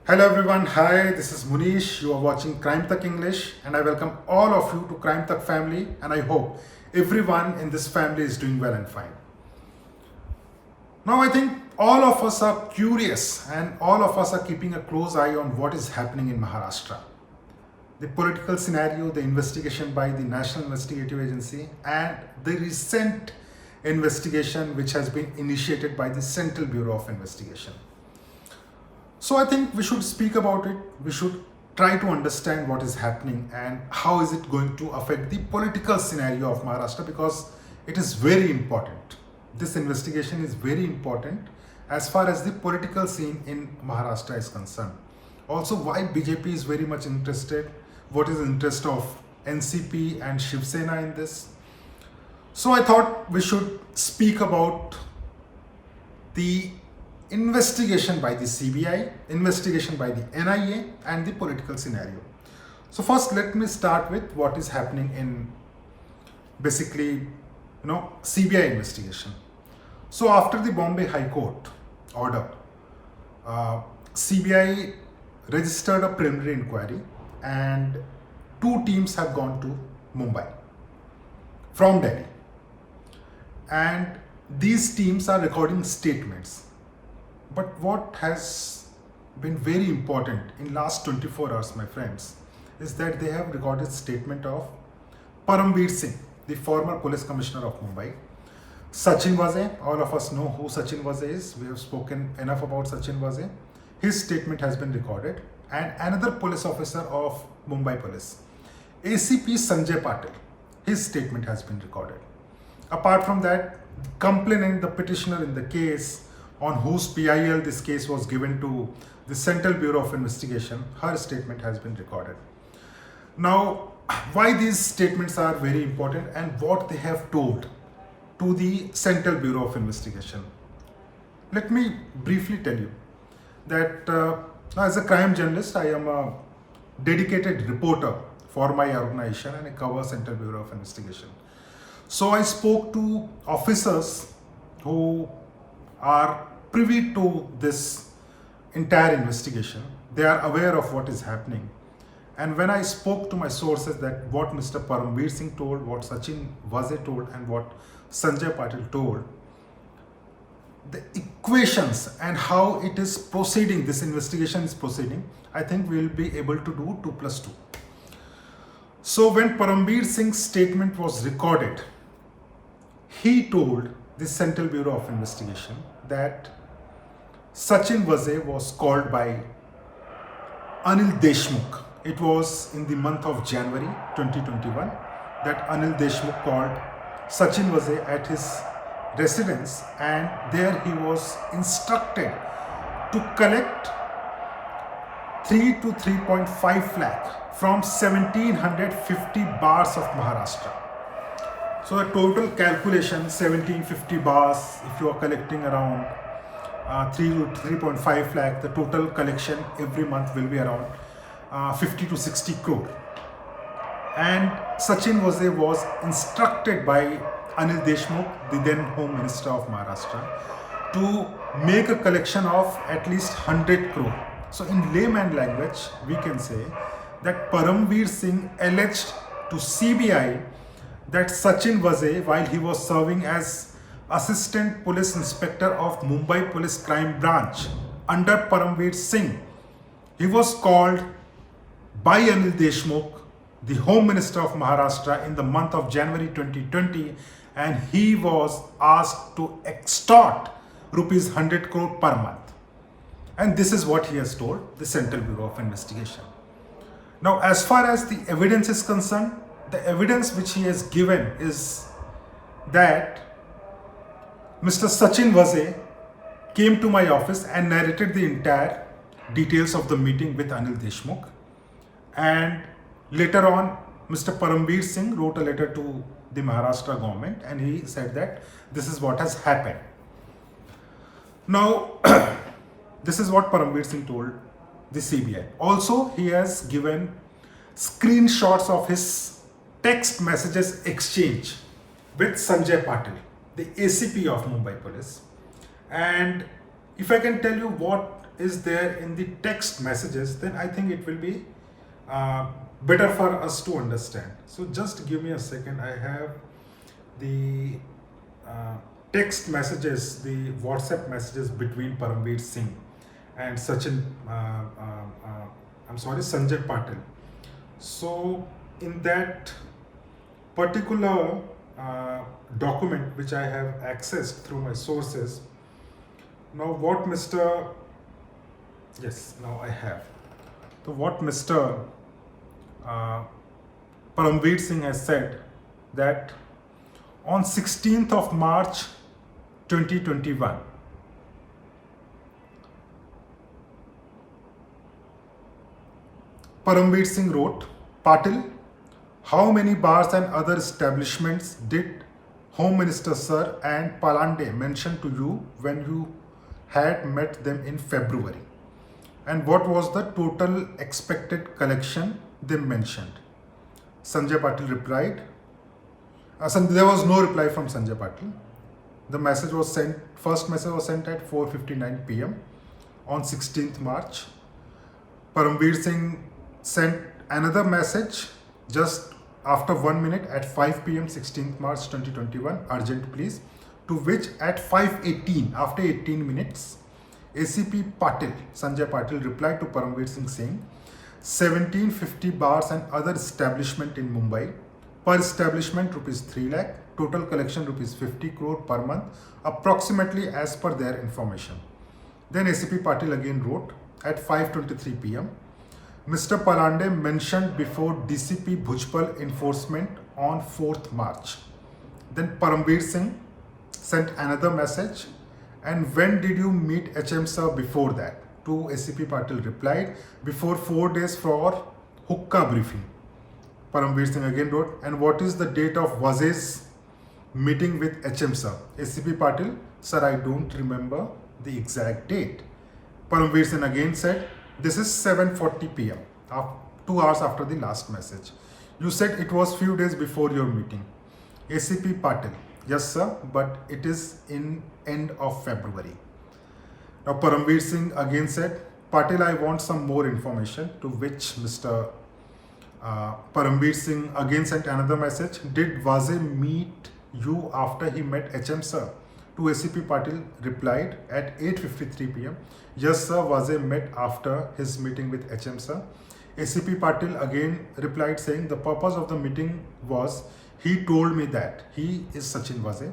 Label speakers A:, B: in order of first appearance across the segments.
A: Hello everyone, hi, this is Munish. You are watching Crime Tak English and I welcome all of you to Crime Tak family and I hope everyone in this family is doing well and fine. Now I think all of us are curious and all of us are keeping a close eye on what is happening in Maharashtra. The political scenario, the investigation by the National Investigative Agency and the recent investigation which has been initiated by the Central Bureau of Investigation. So I think we should speak about it. We should try to understand what is happening and how is it going to affect the political scenario of Maharashtra, because it is very important. This investigation is very important as far as the political scene in Maharashtra is concerned. Also, why BJP is very much interested, what is the interest of NCP and Shiv Sena in this. So I thought we should speak about the investigation by the CBI, investigation by the NIA and the political scenario. So first let me start with what is happening in basically CBI investigation. So after the Bombay High Court order, CBI registered a preliminary inquiry and two teams have gone to Mumbai from Delhi, and these teams are recording statements. But what has been very important in last 24 hours, my friends, is that they have recorded statement of Paramveer Singh, the former police commissioner of Mumbai. Sachin Waze, all of us know who Sachin Waze is. We have spoken enough about Sachin Waze. His statement has been recorded. And another police officer of Mumbai Police, ACP Sanjay Patil, his statement has been recorded. Apart from that, the complainant, the petitioner in the case, on whose PIL this case was given to the Central Bureau of Investigation, her statement has been recorded. Now, why these statements are very important and what they have told to the Central Bureau of Investigation. Let me briefly tell you that as a crime journalist, I am a dedicated reporter for my organization and I cover Central Bureau of Investigation. So I spoke to officers who are privy to this entire investigation. They are aware of what is happening. And when I spoke to my sources that what Mr. Paramveer Singh told, what Sachin Waze told and what Sanjay Patil told, the equations and how it is proceeding, this investigation is proceeding, I think we will be able to do 2 plus 2. So when Paramveer Singh's statement was recorded, he told the Central Bureau of Investigation that Sachin Waze was called by Anil Deshmukh. It was in the month of January 2021 that Anil Deshmukh called Sachin Waze at his residence, and there he was instructed to collect 3 to 3.5 lakh from 1750 bars of Maharashtra. So the total calculation, 1750 bars, if you are collecting around 3 to 3.5 lakh, the total collection every month will be around 50 to 60 crore. And Sachin Waze was instructed by Anil Deshmukh, the then Home Minister of Maharashtra, to make a collection of at least 100 crore. So in layman language, we can say that Paramveer Singh alleged to CBI that Sachin Waze, while he was serving as Assistant Police Inspector of Mumbai Police Crime Branch under Paramveer Singh, he was called by Anil Deshmukh, the Home Minister of Maharashtra, in the month of January 2020, and he was asked to extort rupees 100 crore per month. And this is what he has told the Central Bureau of Investigation. Now, as far as the evidence is concerned, the evidence which he has given is that Mr. Sachin Waze came to my office and narrated the entire details of the meeting with Anil Deshmukh. And later on, Mr. Paramveer Singh wrote a letter to the Maharashtra government and he said that this is what has happened. Now, this is what Paramveer Singh told the CBI. Also, he has given screenshots of his text messages exchange with Sanjay Patil, the ACP of Mumbai Police. And if I can tell you what is there in the text messages, then I think it will be better for us to understand. So just give me a second. I have the text messages, the WhatsApp messages between Paramveer Singh and Sanjay Patil. So in that particular document which I have accessed through my sources, now what Mr. Yes, now I have. So what Mr. Paramveer Singh has said that on 16th of March 2021, Paramveer Singh wrote, Patil, how many bars and other establishments did Home Minister Sir and Palande mention to you when you had met them in February? And what was the total expected collection they mentioned? Sanjay Patil replied. There was no reply from Sanjay Patil. The message was sent, first message was sent at 4:59 p.m. on 16th March. Paramveer Singh sent another message just after 1 minute at 5 p.m. 16th March 2021, urgent please, to which at 5:18, after 18 minutes, ACP Patil, Sanjay Patil replied to Paramveer Singh saying, 1750 bars and other establishment in Mumbai, per establishment rupees 3 lakh, total collection rupees 50 crore per month, approximately as per their information. Then ACP Patil again wrote at 5:23 p.m. Mr. Palande mentioned before DCP Bhujpal enforcement on 4th March. Then Paramveer Singh sent another message. And when did you meet HM Sir before that? To ACP Patil replied, before 4 days for hookah briefing. Paramveer Singh again wrote, and what is the date of Waze's meeting with HM Sir? ACP Patil, sir, I don't remember the exact date. Paramveer Singh again said, this is 7:40 p.m., 2 hours after the last message. You said it was few days before your meeting. ACP Patil, yes sir, but it is in end of February. Now Paramveer Singh again said, Patil, I want some more information, to which Mr. Paramveer Singh again sent another message. Did Waze meet you after he met HM Sir? To ACP Patil replied at 8:53 p.m. Yes sir, Waze met after his meeting with HM Sir. ACP Patil again replied saying the purpose of the meeting was he told me that he is Sachin Waze.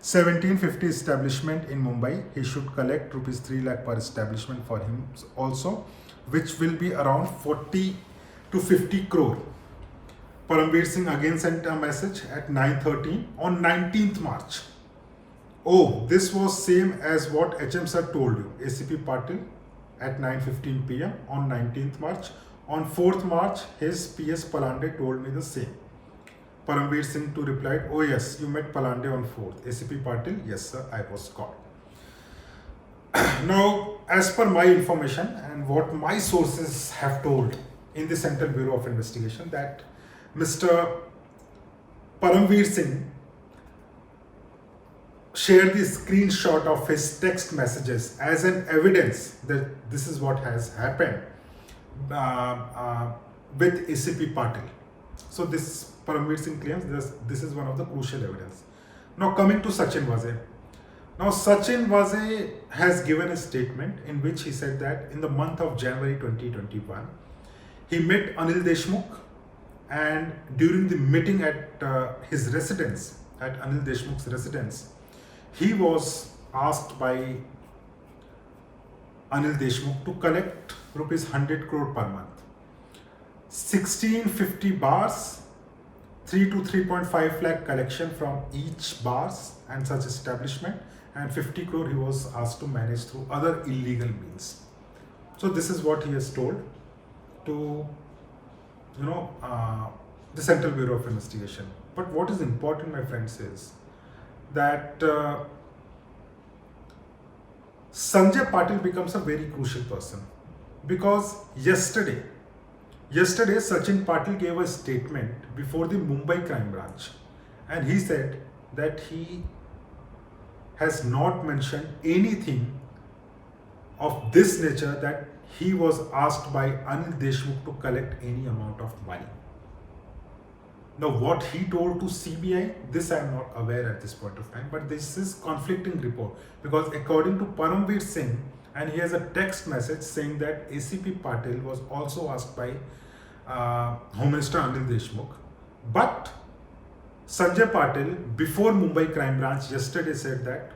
A: 1750 establishment in Mumbai, he should collect rupees 3 lakh per establishment for him also, which will be around 40 to 50 crore. Paramveer Singh again sent a message at 9:13 on 19th March. Oh, this was same as what HM Sir told you. ACP Patil at 9:15 p.m. on 19th March. On 4th March, his PS Palande told me the same. Paramveer Singh too replied, oh yes, you met Palande on 4th. ACP Patil, yes sir, I was called. Now, as per my information and what my sources have told in the Central Bureau of Investigation, that Mr. Paramveer Singh shared the screenshot of his text messages as an evidence that this is what has happened with ACP Patil. So this Paramveer Singh claims this is one of the crucial evidence. Now coming to Sachin Waze. Now Sachin Waze has given a statement in which he said that in the month of January 2021, he met Anil Deshmukh, and during the meeting at his residence, at Anil Deshmukh's residence, he was asked by Anil Deshmukh to collect rupees 100 crore per month. 1650 bars, 3 to 3.5 lakh collection from each bars and such establishment, and 50 crore he was asked to manage through other illegal means. So this is what he has told to the Central Bureau of Investigation. But what is important, my friends, is that Sanjay Patil becomes a very crucial person, because yesterday Sachin Patil gave a statement before the Mumbai crime branch, and he said that he has not mentioned anything of this nature that he was asked by Anil Deshmukh to collect any amount of money. Now, what he told to CBI, this I am not aware at this point of time, but this is conflicting report, because according to Paramveer Singh, and he has a text message saying that ACP Patil was also asked by Home Minister Anil Deshmukh, but Sanjay Patil before Mumbai Crime Branch yesterday said that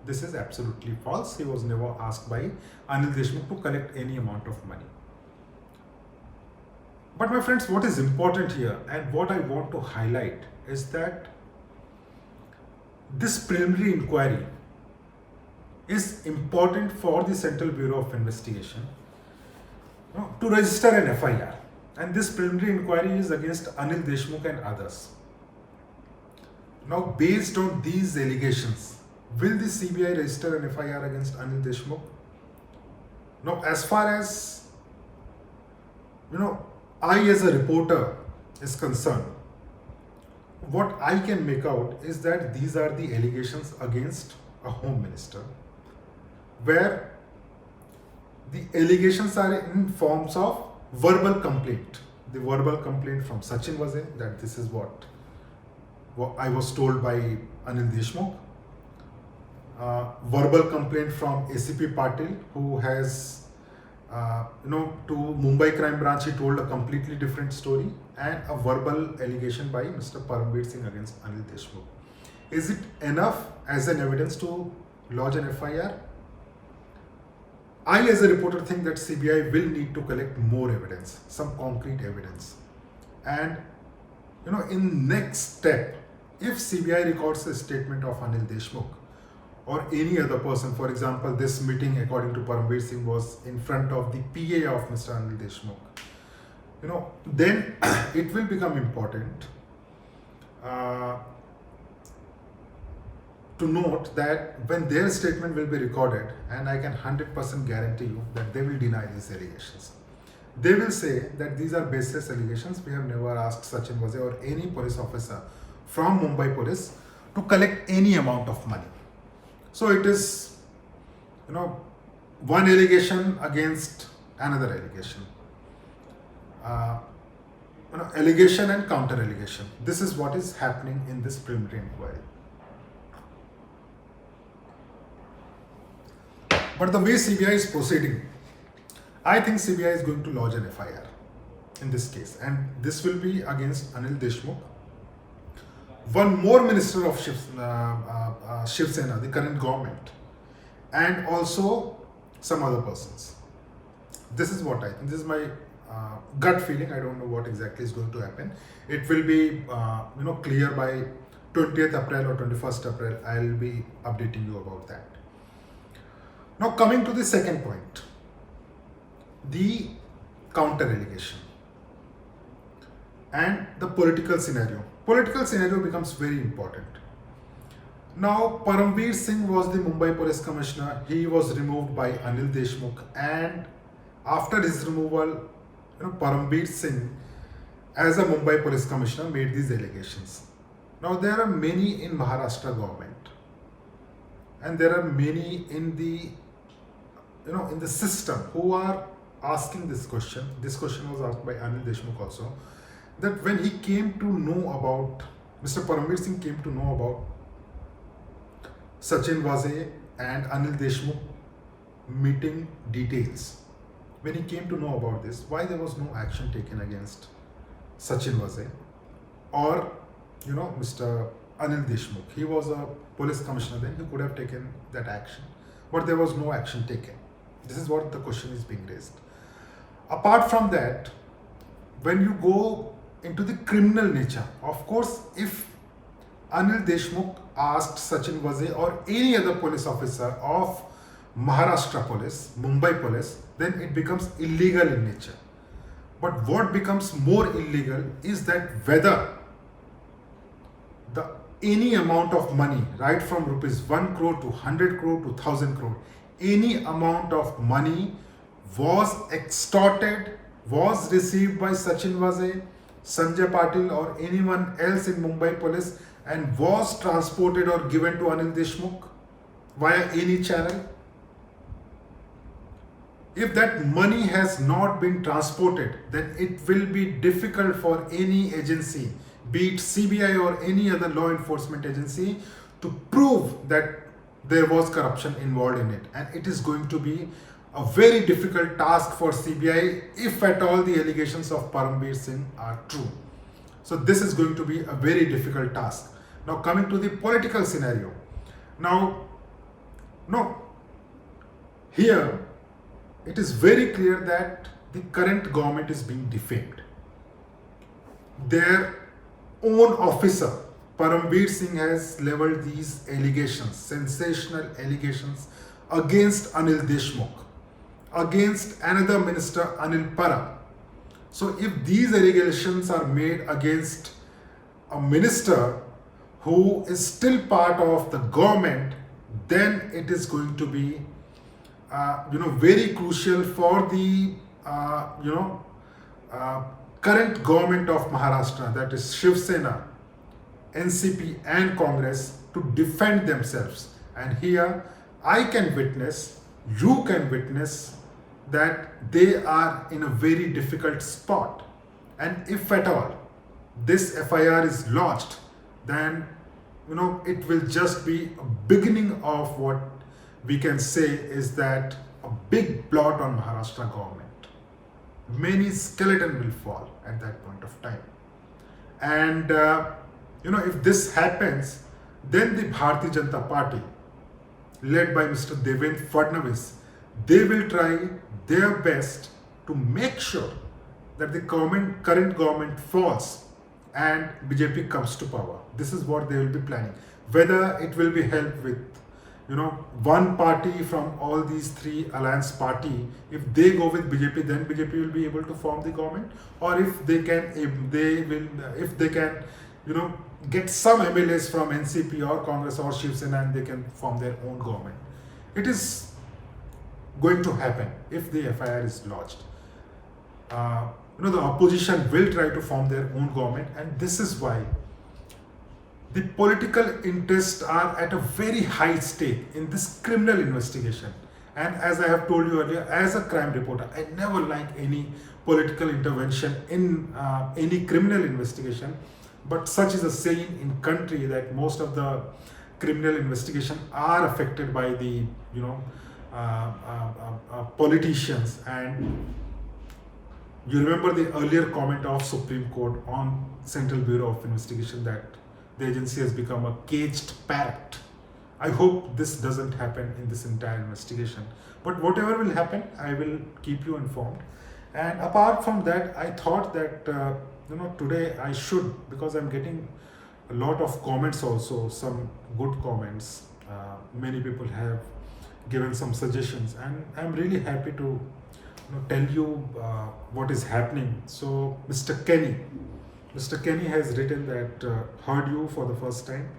A: this is absolutely false. He was never asked by Anil Deshmukh to collect any amount of money. But my friends, what is important here and what I want to highlight is that this preliminary inquiry is important for the Central Bureau of Investigation to register an FIR. And this preliminary inquiry is against Anil Deshmukh and others. Now, based on these allegations, will the CBI register an FIR against Anil Deshmukh? Now, as far as I as a reporter is concerned, what I can make out is that these are the allegations against a Home Minister, where the allegations are in forms of verbal complaint. The verbal complaint from Sachin Waze, that this is what I was told by Anil Deshmukh. Verbal complaint from ACP Patil, who has to Mumbai Crime Branch, he told a completely different story, and a verbal allegation by Mr. Paramveer Singh against Anil Deshmukh. Is it enough as an evidence to lodge an FIR? I as a reporter think that CBI will need to collect more evidence, some concrete evidence. And in next step, if CBI records a statement of Anil Deshmukh or any other person, for example, this meeting according to Paramveer Singh was in front of the PA of Mr. Anil Deshmukh, then it will become important to note that when their statement will be recorded, and I can 100% guarantee you that they will deny these allegations. They will say that these are baseless allegations. We have never asked Sachin Waze or any police officer from Mumbai Police to collect any amount of money. So it is, one allegation against another allegation. Allegation and counter allegation. This is what is happening in this preliminary inquiry. But the way CBI is proceeding, I think CBI is going to lodge an FIR in this case, and this will be against Anil Deshmukh, one more minister of Shiv Sena, the current government, and also some other persons. This is what I think. This is my gut feeling. I don't know what exactly is going to happen. It will be clear by 20th April or 21st April. I'll be updating you about that. Now, coming to the second point, the counter allegation and the political scenario. Political scenario becomes very important. Now, Paramveer Singh was the Mumbai Police Commissioner. He was removed by Anil Deshmukh, and after his removal, Paramveer Singh, as a Mumbai Police Commissioner, made these allegations. Now, there are many in Maharashtra government, and there are many in the in the system who are asking this question. This question was asked by Anil Deshmukh also, that when he came to know about, Mr. Paramveer Singh came to know about Sachin Waze and Anil Deshmukh meeting details. When he came to know about this, why there was no action taken against Sachin Waze or Mr. Anil Deshmukh? He was a police commissioner then, he could have taken that action, but there was no action taken. This is what the question is being raised. Apart from that, when you go into the criminal nature, of course, if Anil Deshmukh asked Sachin Waze or any other police officer of Maharashtra Police, Mumbai Police, then it becomes illegal in nature. But what becomes more illegal is that whether any amount of money, right from rupees 1 crore to 100 crore to 1000 crore, any amount of money was extorted, was received by Sachin Waze, Sanjay Patil or anyone else in Mumbai Police, and was transported or given to Anil Deshmukh via any channel. if that money has not been transported, then it will be difficult for any agency, be it CBI or any other law enforcement agency, to prove that there was corruption involved in it. And it is going to be a very difficult task for CBI if at all the allegations of Paramveer Singh are true. So this is going to be a very difficult task. Now coming to the political scenario. Now, no, here it is very clear that the current government is being defamed. Their own officer, Paramveer Singh, has leveled these allegations, sensational allegations, against Anil Deshmukh, against another minister, Anil Parab. So if these allegations are made against a minister who is still part of the government, then it is going to be very crucial for the current government of Maharashtra, that is Shiv Sena, NCP and Congress, to defend themselves. And here I can witness, you can witness, that they are in a very difficult spot. And if at all this FIR is lodged, then it will just be a beginning of what we can say is that a big blot on Maharashtra government. Many skeleton will fall at that point of time. And if this happens, then the Bharatiya Janata Party, led by Mr. Devendra Fadnavis, they will try their best to make sure that the current government falls and BJP comes to power. This is what they will be planning. Whether it will be helped with one party from all these three alliance party, if they go with BJP, then BJP will be able to form the government, or if they can get some MLAs from NCP or Congress or Shiv Sena, and they can form their own government. It is going to happen if the FIR is lodged. The opposition will try to form their own government, and this is why the political interests are at a very high stake in this criminal investigation. And as I have told you earlier, as a crime reporter, I never like any political intervention in any criminal investigation. But such is a saying in country that most of the criminal investigation are affected by the politicians. And you remember the earlier comment of Supreme Court on Central Bureau of Investigation that the agency has become a caged parrot. I hope this doesn't happen in this entire investigation. But whatever will happen, I will keep you informed. And apart from that, I thought that today I should, because I'm getting a lot of comments also, some good comments. Many people have given some suggestions, and I'm really happy to tell you what is happening. So Mr. Kenny has written that heard you for the first time,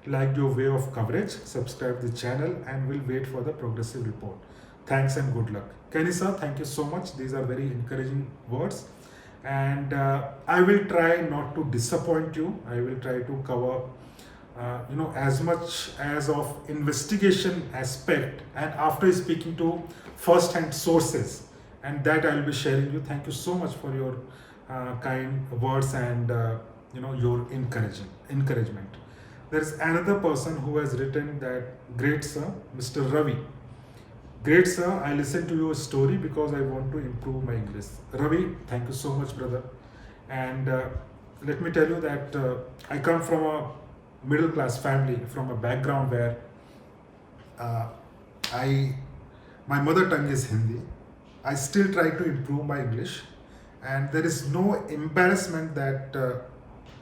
A: liked your way of coverage, subscribe the channel, and will wait for the progressive report. Thanks and good luck. Kenny sir, thank you so much. These are very encouraging words, and I will try not to disappoint you. I will try to cover as much as of investigation aspect, and after speaking to first-hand sources, and that I will be sharing you. Thank you so much for your kind words and your encouragement. There is another person who has written that, great sir, Mr. Ravi. Great sir, I listened to your story because I want to improve my English. Ravi, thank you so much, brother. And let me tell you that I come from a middle class family, from a background where my mother tongue is Hindi. I still try to improve my English, and there is no embarrassment that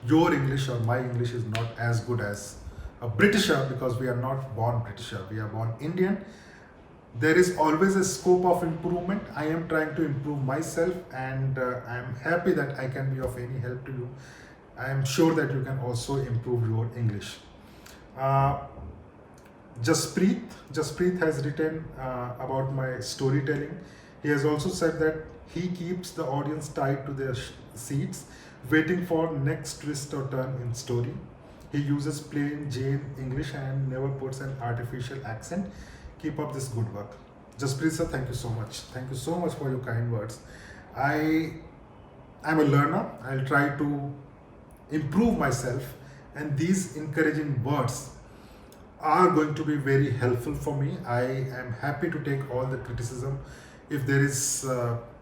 A: your English or my English is not as good as a Britisher, because we are not born Britisher, we are born Indian. There is always a scope of improvement. I am trying to improve myself, and I am happy that I can be of any help to you. I am sure that you can also improve your English. Jaspreet has written about my storytelling. He has also said that he keeps the audience tied to their seats, waiting for next twist or turn in story. He uses plain Jane English and never puts an artificial accent. Keep up this good work. Jaspreet sir, thank you so much. Thank you so much for your kind words. I am a learner. I'll try to improve myself, and these encouraging words are going to be very helpful for me. I am happy to take all the criticism. If there is,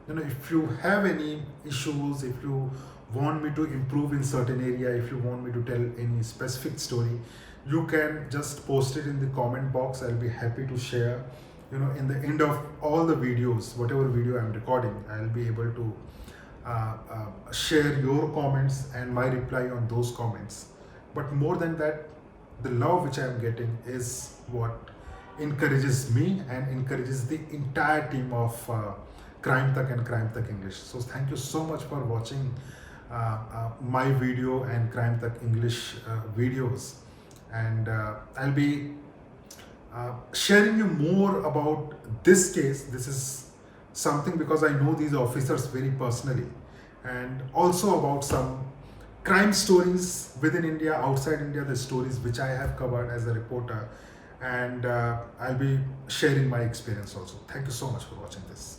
A: if you have any issues, if you want me to improve in certain area, if you want me to tell any specific story, you can just post it in the comment box. I'll be happy to share. In the end of all the videos, whatever video I'm recording, I'll be able to share your comments and my reply on those comments. But more than that, the love which I am getting is what encourages me and encourages the entire team of Crime Tak and Crime Tak English. So thank you so much for watching my video and Crime Tak English videos, and I'll be sharing you more about this case. This is something because I know these officers very personally, and also about some crime stories within India, outside India, the stories which I have covered as a reporter, and I'll be sharing my experience also. Thank you so much for watching this.